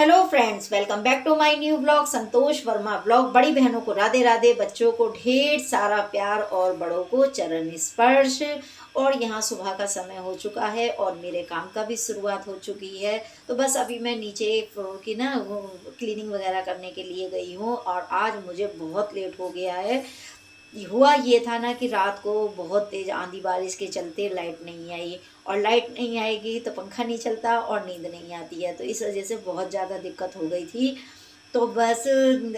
Hello friends, welcome back to my new blog Santosh Verma blog. बड़ी बहनों को राधे राधे, बच्चों को ढेर सारा प्यार और बड़ों को चरण स्पर्श। और यहाँ सुबह का समय हो चुका है और मेरे काम का भी शुरुआत हो चुकी है। तो बस अभी मैं नीचे एक फ्लोर की ना वो क्लीनिंग वगैरह करने के लिए गई हूँ और आज मुझे बहुत लेट हो गया है। हुआ ये था ना कि रात को बहुत तेज़ आंधी बारिश के चलते लाइट नहीं आई, और लाइट नहीं आएगी तो पंखा नहीं चलता और नींद नहीं आती है, तो इस वजह से बहुत ज़्यादा दिक्कत हो गई थी। तो बस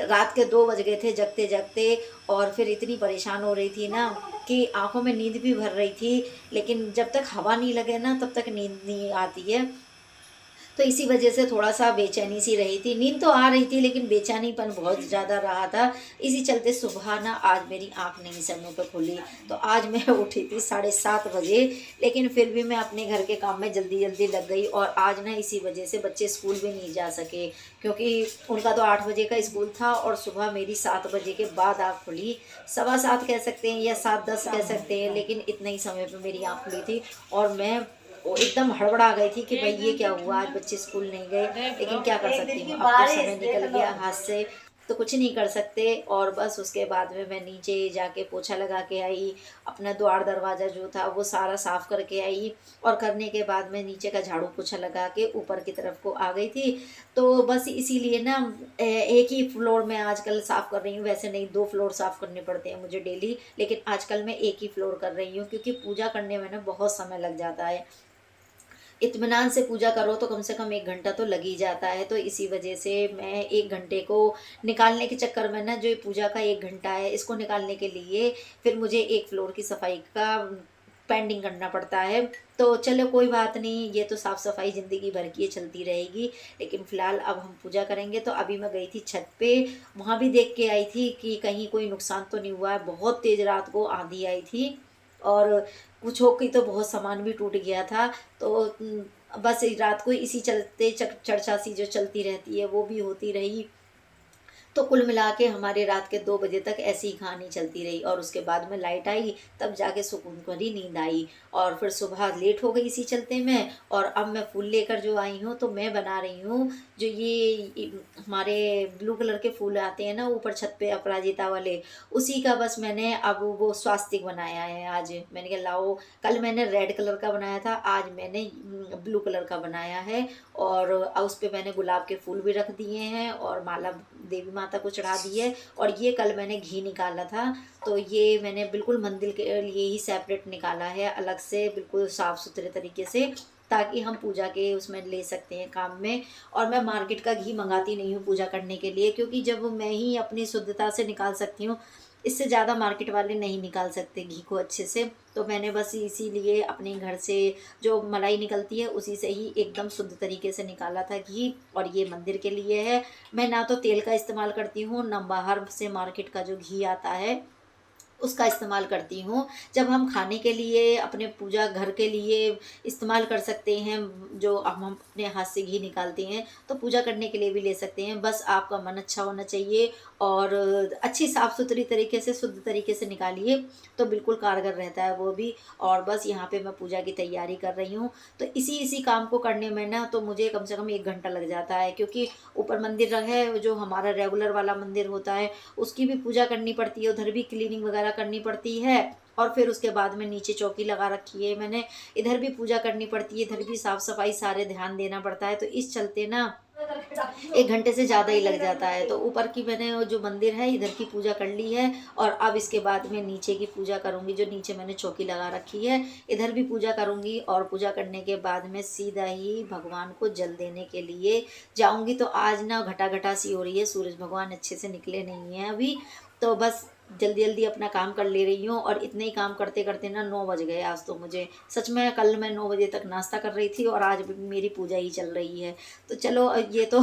रात के 2 बज गए थे जगते जगते, और फिर इतनी परेशान हो रही थी ना कि आंखों में नींद भी भर रही थी, लेकिन जब तक हवा नहीं लगे ना तब तक नींद नहीं आती है। तो इसी वजह से थोड़ा-सा बेचैनी सी रही थी। नींद तो आ रही थी लेकिन बेचैनीपन बहुत ज़्यादा रहा था। इसी चलते सुबह ना आज मेरी आँख नहीं समय पे खुली। तो आज मैं उठी थी 7:30 बजे, लेकिन फिर भी मैं अपने घर के काम में जल्दी-जल्दी लग गई, और आज ना इसी वजह से बच्चे स्कूल भी नहीं जा सके, क्योंकि उनका तो 8 बजे का स्कूल था और सुबह मेरी 7 बजे के बाद आँख खुली। सवा 7 कह सकते हैं या 7:10 कह सकते हैं, लेकिन इतने ही समय पे मेरी आँख खुली थी। और मैं वो एकदम हड़बड़ा गई थी कि भाई ये क्या हुआ, आज बच्चे स्कूल नहीं गए, लेकिन क्या कर सकती हूँ, अब तो समय निकल गया हाथ से, तो कुछ नहीं कर सकते। और बस उसके बाद में मैं नीचे जाके पोछा लगा के आई, अपना द्वार दरवाज़ा जो था वो सारा साफ़ करके आई, और करने के बाद मैं नीचे का झाड़ू पोछा लगा के ऊपर की तरफ को आ गई थी। तो बस इसीलिए ना एक ही फ्लोर में आजकल साफ़ कर रही हूँ, वैसे नहीं 2 फ्लोर साफ़ करने पड़ते हैं मुझे डेली, लेकिन आजकल मैं एक ही फ्लोर कर रही हूँ, क्योंकि पूजा करने में ना बहुत समय लग जाता है। इत्मीनान से पूजा करो तो कम से कम 1 घंटा तो लग ही जाता है, तो इसी वजह से मैं 1 घंटे को निकालने के चक्कर में ना, जो ये पूजा का 1 घंटा है इसको निकालने के लिए फिर मुझे एक फ्लोर की सफाई का पेंडिंग करना पड़ता है। तो चलो कोई बात नहीं, ये तो साफ़-सफ़ाई ज़िंदगी भर की ये चलती रहेगी, लेकिन फ़िलहाल अब हम पूजा करेंगे। तो अभी मैं गई थी छत पे, वहाँ भी देख के आई थी कि कहीं कोई नुकसान तो नहीं हुआ है। बहुत तेज़ रात को आँधी आई थी, और कुछ हो के तो बहुत सामान भी टूट गया था। तो बस रात को इसी चलते चर्चा सी जो चलती रहती है वो भी होती रही। तो कुल मिला के हमारे रात के 2 बजे तक ऐसी ही कहानी चलती रही, और उसके बाद में लाइट आई, तब जाके सुकून भरी नींद आई। और फिर सुबह लेट हो गई इसी चलते में, और अब मैं फूल लेकर जो आई हूँ तो मैं बना रही हूँ जो ये हमारे ब्लू कलर के फूल आते हैं ना ऊपर छत पे अपराजिता वाले, उसी का बस मैंने अब वो स्वास्तिक बनाया है। आज मैंने कहा लाओ, कल मैंने रेड कलर का बनाया था, आज मैंने ब्लू कलर का बनाया है। और उस पे मैंने गुलाब के फूल भी रख दिए हैं और माला देवी माता को चढ़ा दी है। और ये कल मैंने घी निकाला था, तो ये मैंने बिल्कुल मंदिर के लिए ही सेपरेट निकाला है, अलग से बिल्कुल साफ़ सुथरे तरीके से, ताकि हम पूजा के उसमें ले सकते हैं काम में। और मैं मार्केट का घी मंगाती नहीं हूँ पूजा करने के लिए, क्योंकि जब मैं ही अपनी शुद्धता से निकाल सकती हूँ, इससे ज़्यादा मार्केट वाले नहीं निकाल सकते घी को अच्छे से। तो मैंने बस इसीलिए अपने घर से जो मलाई निकलती है उसी से ही एकदम शुद्ध तरीके से निकाला था घी, और ये मंदिर के लिए है। मैं ना तो तेल का इस्तेमाल करती हूँ, ना बाहर से मार्केट का जो घी आता है उसका इस्तेमाल करती हूँ। जब हम खाने के लिए, अपने पूजा घर के लिए इस्तेमाल कर सकते हैं, जो हम अपने हाथ से घी निकालते हैं, तो पूजा करने के लिए भी ले सकते हैं। बस आपका मन अच्छा होना चाहिए, और अच्छी साफ़-सुथरी तरीके से, शुद्ध तरीके से निकालिए, तो बिल्कुल कारगर रहता है वो भी। और बस यहाँ पे मैं पूजा की तैयारी कर रही हूँ। तो इसी काम को करने में ना तो मुझे कम से कम 1 घंटा लग जाता है, क्योंकि ऊपर मंदिर है जो हमारा रेगुलर वाला मंदिर होता है, उसकी भी पूजा करनी पड़ती है, उधर भी क्लीनिंग वगैरह करनी पड़ती है। और फिर उसके बाद में नीचे चौकी लगा रखी है मैंने, इधर भी पूजा करनी पड़ती है, इधर भी साफ़ सफाई सारे ध्यान देना पड़ता है। तो इस चलते ना 1 घंटे से ज़्यादा ही लग जाता है। तो ऊपर की मैंने वो जो मंदिर है इधर की पूजा कर ली है, और अब इसके बाद में नीचे की पूजा करूँगी, जो नीचे मैंने चौकी लगा रखी है, इधर भी पूजा करूँगी। और पूजा करने के बाद में सीधा ही भगवान को जल देने के लिए जाऊँगी। तो आज ना घटा-घटा सी हो रही है, सूरज भगवान अच्छे से निकले नहीं हैं अभी, तो बस जल्दी-जल्दी अपना काम कर ले रही हूँ। और इतने ही काम करते-करते ना 9 बज गए आज तो मुझे। सच में कल मैं 9 बजे तक नाश्ता कर रही थी, और आज भी मेरी पूजा ही चल रही है। तो चलो ये तो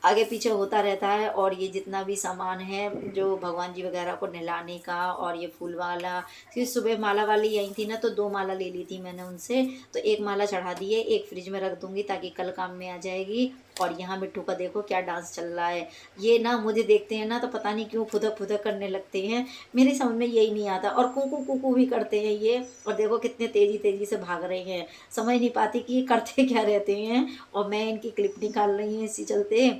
आगे पीछे होता रहता है। और ये जितना भी सामान है जो भगवान जी वगैरह को नहलाने का, और ये फूल वाला, फिर सुबह माला वाली आई थी ना, तो 2 माला ले ली थी मैंने उनसे, तो 1 माला चढ़ा दी है, 1 फ्रिज में रख दूँगी ताकि कल काम में आ जाएगी। और यहाँ मिट्टू का देखो क्या डांस चल रहा है। ये ना मुझे देखते हैं ना तो पता नहीं क्यों फुदक फुदक करने लगते हैं, मेरी समझ में यही नहीं आता। और कूकू कूकू भी करते हैं ये, और देखो कितने तेजी तेजी से भाग रहे हैं, समझ नहीं पाती कि ये करते क्या रहते हैं। और मैं इनकी क्लिप निकाल रही हूँ इसी चलते,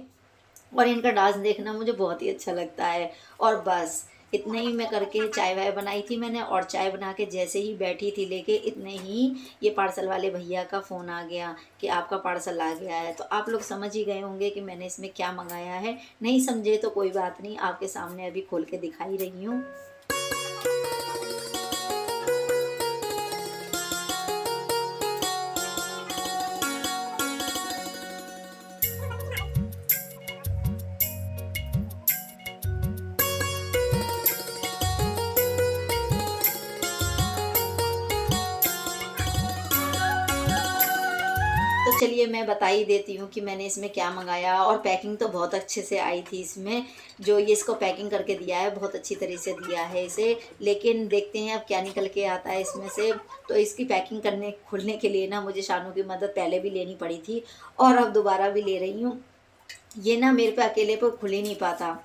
और इनका डांस देखना मुझे बहुत ही अच्छा लगता है। और बस इतने ही मैं करके चाय वाय बनाई थी मैंने, और चाय बना के जैसे ही बैठी थी लेके, इतने ही ये पार्सल वाले भैया का फ़ोन आ गया कि आपका पार्सल आ गया है। तो आप लोग समझ ही गए होंगे कि मैंने इसमें क्या मंगाया है। नहीं समझे तो कोई बात नहीं, आपके सामने अभी खोल के दिखाई रही हूँ। तो चलिए मैं बता ही देती हूँ कि मैंने इसमें क्या मंगाया। और पैकिंग तो बहुत अच्छे से आई थी इसमें, जो ये इसको पैकिंग करके दिया है बहुत अच्छी तरह से दिया है इसे। लेकिन देखते हैं अब क्या निकल के आता है इसमें से। तो इसकी पैकिंग करने खुलने के लिए ना मुझे शानू की मदद पहले भी लेनी पड़ी थी, और अब दोबारा भी ले रही हूँ। ये ना मेरे पे अकेले पे खुल ही नहीं पाता,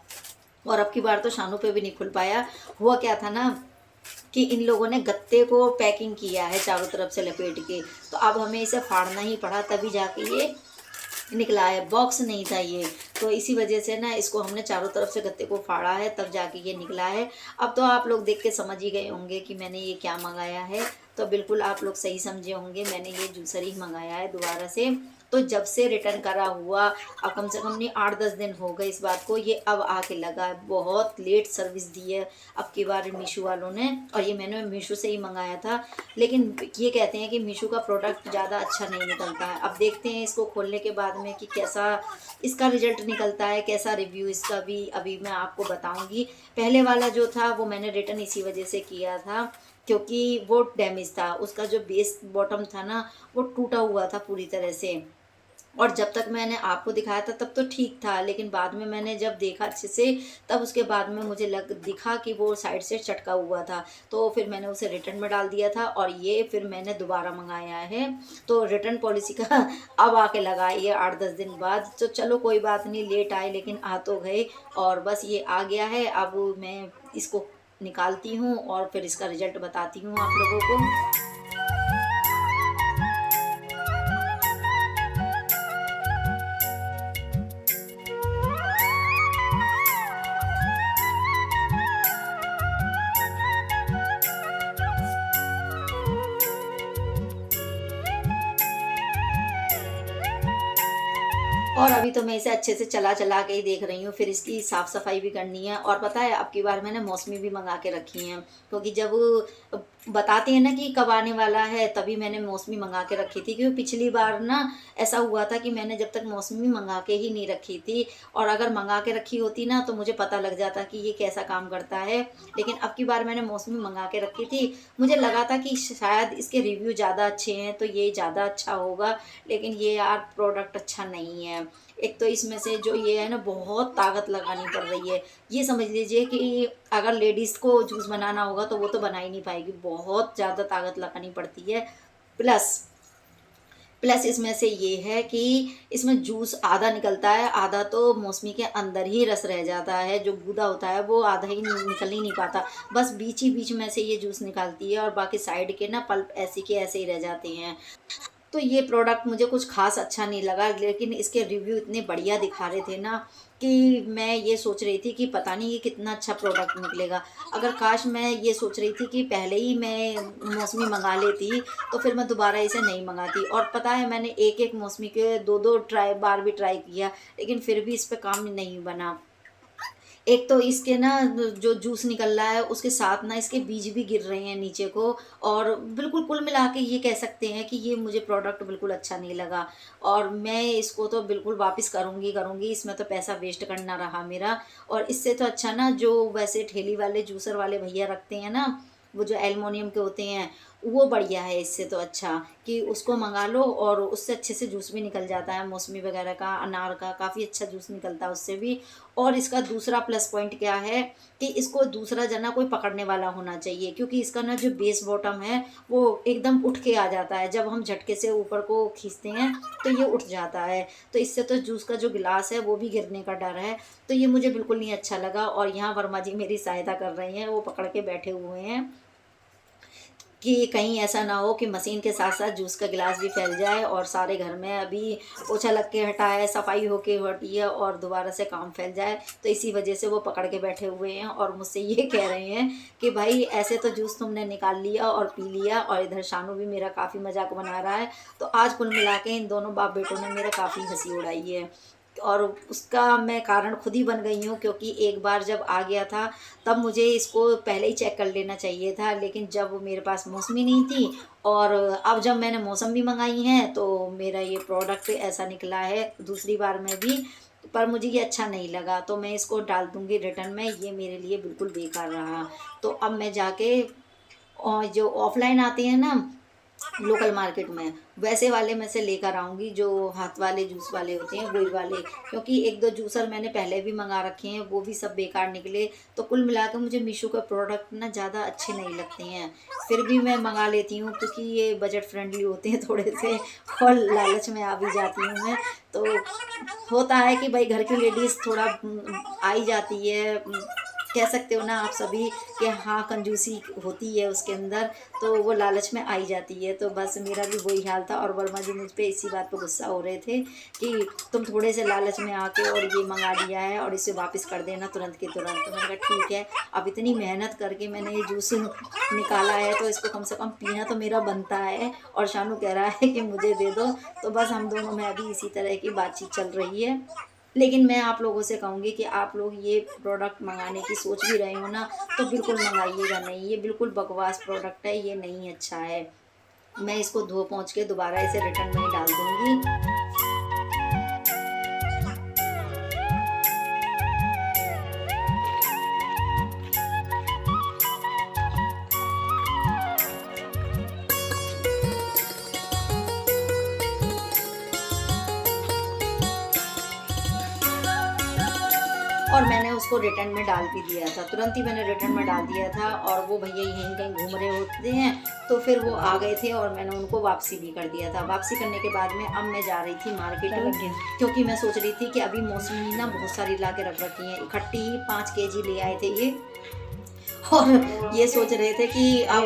और अब की बार तो शानू पे भी नहीं खुल पाया। हुआ क्या था ना कि इन लोगों ने गत्ते को पैकिंग किया है चारों तरफ से लपेट के, तो अब हमें इसे फाड़ना ही पड़ा तभी जाके ये निकला है, बॉक्स नहीं था ये। तो इसी वजह से ना इसको हमने चारों तरफ से गत्ते को फाड़ा है तब जाके ये निकला है। अब तो आप लोग देख के समझ ही गए होंगे कि मैंने ये क्या मंगाया है। तो बिल्कुल आप लोग सही समझे होंगे, मैंने ये जूसर ही मंगाया है दोबारा से। तो जब से रिटर्न करा हुआ अब कम से कम नहीं 8-10 दिन हो गए इस बात को, ये अब आके लगा है। बहुत लेट सर्विस दी है अब की बार मीशो वालों ने, और ये मैंने मीशो से ही मंगाया था। लेकिन ये कहते हैं कि मीशो का प्रोडक्ट ज़्यादा अच्छा नहीं निकलता है। अब देखते हैं इसको खोलने के बाद में कि कैसा इसका रिजल्ट निकलता है, कैसा रिव्यू इसका भी अभी मैं आपको बताऊंगी। पहले वाला जो था वो मैंने रिटर्न इसी वजह से किया था क्योंकि वो डैमेज था, उसका जो बेस बॉटम था ना वो टूटा हुआ था पूरी तरह से। और जब तक मैंने आपको दिखाया था तब तो ठीक था, लेकिन बाद में मैंने जब देखा अच्छे से तब उसके बाद में मुझे दिखा कि वो साइड से चटका हुआ था। तो फिर मैंने उसे रिटर्न में डाल दिया था, और ये फिर मैंने दोबारा मंगाया है। तो रिटर्न पॉलिसी का अब आके लगा ये 8-10 दिन बाद। तो चलो कोई बात नहीं, लेट आए लेकिन आ तो गए, और बस ये आ गया है। अब मैं इसको निकालती हूँ और फिर इसका रिजल्ट बताती हूँ आप लोगों को। और अभी तो मैं इसे अच्छे से चला चला के ही देख रही हूँ, फिर इसकी साफ़ सफाई भी करनी है। और पता है अब की बार मैंने मौसमी भी मंगा के रखी हैं, क्योंकि जब बताते हैं ना कि कब आने वाला है तभी मैंने मौसमी मंगा के रखी थी। क्योंकि पिछली बार ना ऐसा हुआ था कि मैंने जब तक मौसमी मंगा के ही नहीं रखी थी, और अगर मंगा के रखी होती ना तो मुझे पता लग जाता कि ये कैसा काम करता है। लेकिन अब की बार मैंने मौसमी मंगा के रखी थी, मुझे लगा था कि शायद इसके रिव्यू ज़्यादा अच्छे हैं तो ये ज़्यादा अच्छा होगा, लेकिन ये यार प्रोडक्ट अच्छा नहीं है। एक तो इसमें से जो ये है ना बहुत ताकत लगानी पड़ रही है। ये समझ लीजिए कि अगर लेडीज़ को जूस बनाना होगा तो वो तो बना ही नहीं पाएगी, बहुत ज़्यादा ताकत लगानी पड़ती है। प्लस प्लस इसमें से ये है कि इसमें जूस आधा निकलता है, आधा तो मौसमी के अंदर ही रस रह जाता है। जो गूदा होता है वो आधा ही निकल ही नहीं पाता, बस बीच ही बीच में से ये जूस निकालती है, और बाकी साइड के ना पल्प ऐसे के ऐसे ही रह जाते हैं। तो ये प्रोडक्ट मुझे कुछ ख़ास अच्छा नहीं लगा, लेकिन इसके रिव्यू इतने बढ़िया दिखा रहे थे ना कि मैं ये सोच रही थी कि पता नहीं ये कितना अच्छा प्रोडक्ट निकलेगा। अगर काश मैं ये सोच रही थी कि पहले ही मैं मौसमी मंगा लेती तो फिर मैं दोबारा इसे नहीं मंगाती। और पता है मैंने एक एक मौसमी के दो दो बार भी ट्राई किया, लेकिन फिर भी इस पर काम नहीं बना। एक तो इसके ना जो जूस निकल रहा है उसके साथ ना इसके बीज भी गिर रहे हैं नीचे को, और बिल्कुल कुल मिला के ये कह सकते हैं कि ये मुझे प्रोडक्ट बिल्कुल अच्छा नहीं लगा। और मैं इसको तो बिल्कुल वापस करूँगी करूँगी, इसमें तो पैसा वेस्ट करना रहा मेरा। और इससे तो अच्छा ना जो वैसे ठेली वाले जूसर वाले भैया रखते हैं ना, वो जो एल्युमिनियम के होते हैं, वो बढ़िया है इससे तो अच्छा, कि उसको मंगा लो और उससे अच्छे से जूस भी निकल जाता है, मौसमी वगैरह का, अनार का काफ़ी अच्छा जूस निकलता है उससे भी। और इसका दूसरा प्लस पॉइंट क्या है कि इसको दूसरा जना कोई पकड़ने वाला होना चाहिए, क्योंकि इसका ना जो बेस बॉटम है वो एकदम उठ के आ जाता है, जब हम झटके से ऊपर को खींचते हैं तो ये उठ जाता है। तो इससे तो जूस का जो गिलास है वो भी गिरने का डर है। तो ये मुझे बिल्कुल नहीं अच्छा लगा, और यहाँ वर्मा जी मेरी सहायता कर रही हैं, वो पकड़ के बैठे हुए हैं कि कहीं ऐसा ना हो कि मशीन के साथ साथ जूस का गिलास भी फैल जाए और सारे घर में अभी पोछा लग के हटा है, सफाई होके हटी है और दोबारा से काम फैल जाए। तो इसी वजह से वो पकड़ के बैठे हुए हैं और मुझसे ये कह रहे हैं कि भाई ऐसे तो जूस तुमने निकाल लिया और पी लिया, और इधर शानू भी मेरा काफ़ी मजाक बना रहा है। तो आज कुल मिला के इन दोनों बाप बेटों ने मेरा काफ़ी हंसी उड़ाई है, और उसका मैं कारण खुद ही बन गई हूँ, क्योंकि एक बार जब आ गया था तब मुझे इसको पहले ही चेक कर लेना चाहिए था, लेकिन जब वो मेरे पास मौसमी नहीं थी, और अब जब मैंने मौसमी मंगाई हैं तो मेरा ये प्रोडक्ट ऐसा निकला है दूसरी बार में भी। पर मुझे ये अच्छा नहीं लगा, तो मैं इसको डाल दूँगी रिटर्न में, ये मेरे लिए बिल्कुल बेकार रहा। तो अब मैं जाके और जो ऑफ़लाइन आते हैं ना लोकल मार्केट में, वैसे वाले में से लेकर आऊँगी, जो हाथ वाले जूस वाले होते हैं वही वाले, क्योंकि 1-2 जूसर मैंने पहले भी मंगा रखे हैं, वो भी सब बेकार निकले। तो कुल मिला के मुझे मीशो के प्रोडक्ट ना ज़्यादा अच्छे नहीं लगते हैं, फिर भी मैं मंगा लेती हूँ क्योंकि ये बजट फ्रेंडली होते हैं थोड़े से, और लालच में आ भी जाती हूँ मैं। तो होता है कि भाई घर की लेडीज़ थोड़ा आ ही जाती है, कह सकते हो ना आप सभी कि हाँ कंजूसी होती है उसके अंदर, तो वो लालच में आई जाती है। तो बस मेरा भी वही हाल था, और वर्मा जी मुझ पे इसी बात पे गुस्सा हो रहे थे कि तुम थोड़े से लालच में आके और ये मंगा लिया है और इसे वापस कर देना तुरंत के तुरंत। तो मैंने कहा ठीक है, अब इतनी मेहनत करके मैंने ये जूस निकाला है तो इसको कम से कम पीना तो मेरा बनता है, और शानू कह रहा है कि मुझे दे दो। तो बस हम दोनों में अभी इसी तरह की बातचीत चल रही है। लेकिन मैं आप लोगों से कहूँगी कि आप लोग ये प्रोडक्ट मंगाने की सोच भी रहे हो ना, तो बिल्कुल मंगाइएगा नहीं, ये बिल्कुल बकवास प्रोडक्ट है, ये नहीं अच्छा है। मैं इसको धो पोंछ के दोबारा इसे रिटर्न में ही डाल दूँगी। और मैंने उसको रिटर्न में डाल भी दिया था, तुरंत ही मैंने रिटर्न में डाल दिया था, और वो भैया यहीं कहीं घूम रहे होते हैं, तो फिर वो आ गए थे और मैंने उनको वापसी भी कर दिया था। वापसी करने के बाद में अब मैं जा रही थी मार्केट, क्योंकि मैं सोच रही थी कि अभी मौसमी ना बहुत सारी ला के रख रखी हैं, इकट्ठी ही 5 केजी ले आए थे ये, और ये सोच रहे थे कि अब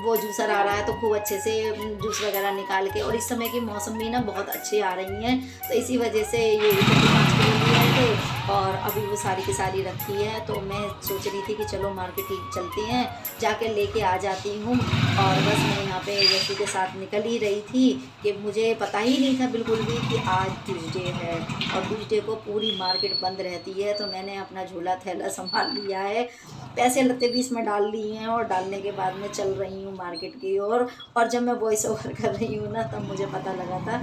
वो जूसर आ रहा है तो खूब अच्छे से जूस वगैरह निकाल के, और इस समय की मौसम भी ना बहुत अच्छी आ रही हैं, तो इसी वजह से ये 5 किलो लिए आए थे और अभी वो सारी की सारी रखी है। तो मैं सोच रही थी कि चलो मार्केट ही चलते हैं, जाके लेके आ जाती हूँ। और बस मैं यहाँ पे यशु के साथ निकल ही रही थी कि मुझे पता ही नहीं था बिल्कुल भी कि आज ट्यूसडे है, और ट्यूसडे को पूरी मार्केट बंद रहती है। तो मैंने अपना झोला थैला संभाल लिया है, पैसे लत्ते भी इसमें डाल लिए हैं, और डालने के बाद में चल रही हूँ मार्केट की ओर। और जब मैं वॉइस ओवर कर रही हूँ ना, तब मुझे पता लगा था,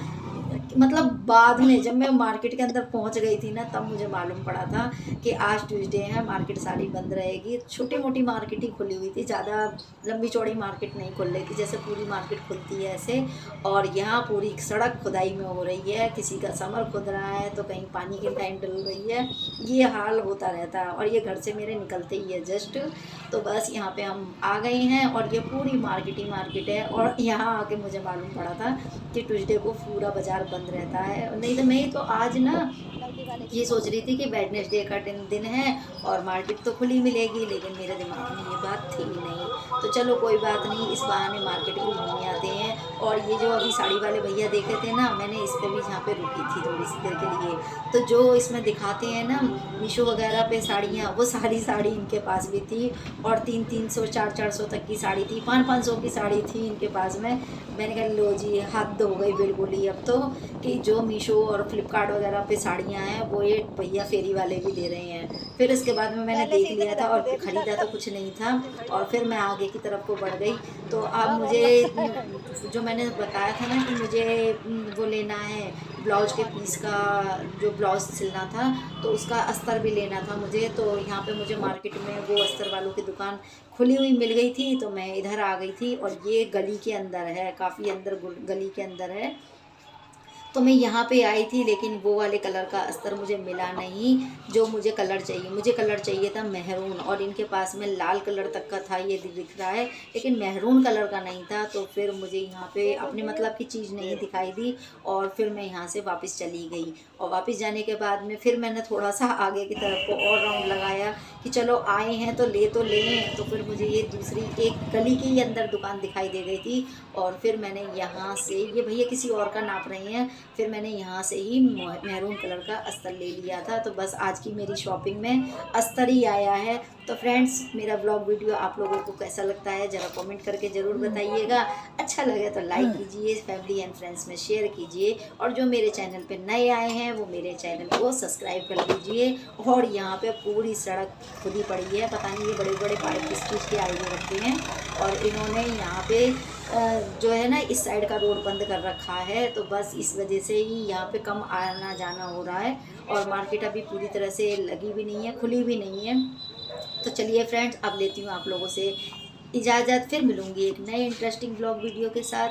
मतलब बाद में जब मैं मार्केट के अंदर पहुंच गई थी ना, तब मुझे मालूम पड़ा था कि आज ट्यूसडे है, मार्केट सारी बंद रहेगी। छोटी मोटी मार्केट ही खुली हुई थी, ज़्यादा लंबी चौड़ी मार्केट नहीं खुल रही थी, जैसे पूरी मार्केट खुलती है ऐसे। और यहाँ पूरी सड़क खुदाई में हो रही है, किसी का समर खुद रहा है तो कहीं पानी की लाइन डल रही है, ये हाल होता रहता है। और ये घर से मेरे निकलते ही है जस्ट, तो बस यहाँ पे हम आ गए हैं, और ये पूरी मार्केट ही मार्केट है। और यहाँ आके मुझे मालूम पड़ा था कि ट्यूसडे को पूरा बाज़ार बंद रहता है, नहीं तो मैं तो आज ना ये सोच रही थी कि वेडनेसडे का दिन है और मार्केट तो खुली मिलेगी, लेकिन मेरे दिमाग में ये बात थी नहीं। तो चलो कोई बात नहीं, इस बहाने मार्केट भी घूमने आते हैं। और ये जो अभी साड़ी वाले भैया देखे थे ना, मैंने इस पर भी यहाँ पे रुकी थी थोड़ी सी देर के लिए। तो जो इसमें दिखाते हैं ना मीशो वगैरह पे साड़ियाँ, वो सारी साड़ी इनके पास भी थी, और 300-300 400-400 तक की साड़ी थी, 500-500 की साड़ी थी इनके पास में। मैंने कहा लो जी, हद हो गई बिल्कुल ही अब तो, कि जो मीशो और फ्लिपकार्ट वगैरह पे साड़ियाँ हैं वो ये भैया फेरी वाले भी दे रहे हैं। फिर उसके बाद में मैंने देख लिया था और ख़रीदा तो कुछ नहीं था, और फिर मैं आगे की तरफ को बढ़ गई। तो अब मुझे जो मैंने बताया था ना कि मुझे वो लेना है ब्लाउज के पीस का, जो ब्लाउज सिलना था, तो उसका अस्तर भी लेना था मुझे। तो यहाँ पे मुझे मार्केट में वो अस्तर वालों की दुकान खुली हुई मिल गई थी, तो मैं इधर आ गई थी। और ये गली के अंदर है, काफ़ी अंदर गली के अंदर है। तो मैं यहाँ पे आई थी, लेकिन वो वाले कलर का अस्तर मुझे मिला नहीं जो मुझे कलर चाहिए। मुझे कलर चाहिए था मेहरून, और इनके पास में लाल कलर तक का था, ये दिख रहा है, लेकिन मेहरून कलर का नहीं था। तो फिर मुझे यहाँ पे अपने मतलब की चीज़ नहीं दिखाई दी, और फिर मैं यहाँ से वापस चली गई। और वापस जाने के बाद में फिर मैंने थोड़ा सा आगे की तरफ को और राउंड लगाया कि चलो आए हैं तो लें। तो फिर मुझे ये दूसरी एक गली के ही अंदर दुकान दिखाई दे गई थी, और फिर मैंने यहाँ से, ये भैया किसी और का नाप रहे हैं, फिर मैंने यहाँ से ही मैरून कलर का अस्तर ले लिया था। तो बस आज की मेरी शॉपिंग में अस्तर ही आया है। तो फ्रेंड्स, मेरा ब्लॉग वीडियो आप लोगों को कैसा लगता है ज़रा कमेंट करके ज़रूर बताइएगा। अच्छा लगे तो लाइक कीजिए, फैमिली एंड फ्रेंड्स में शेयर कीजिए, और जो मेरे चैनल पे नए आए हैं वो मेरे चैनल को सब्सक्राइब कर लीजिए। और यहाँ पे पूरी सड़क खुदी पड़ी है, पता नहीं ये बड़े बड़े पाइप किस चीज़ के आए हुए रखे हैं। और इन्होंने यहाँ पे जो है ना इस साइड का रोड बंद कर रखा है, तो बस इस वजह से ही यहाँ पे कम आना जाना हो रहा है। और मार्केट अभी पूरी तरह से लगी भी नहीं है, खुली भी नहीं है। तो चलिए फ्रेंड्स, अब लेती हूँ आप लोगों से इजाज़त, फिर मिलूँगी एक नए इंटरेस्टिंग ब्लॉग वीडियो के साथ।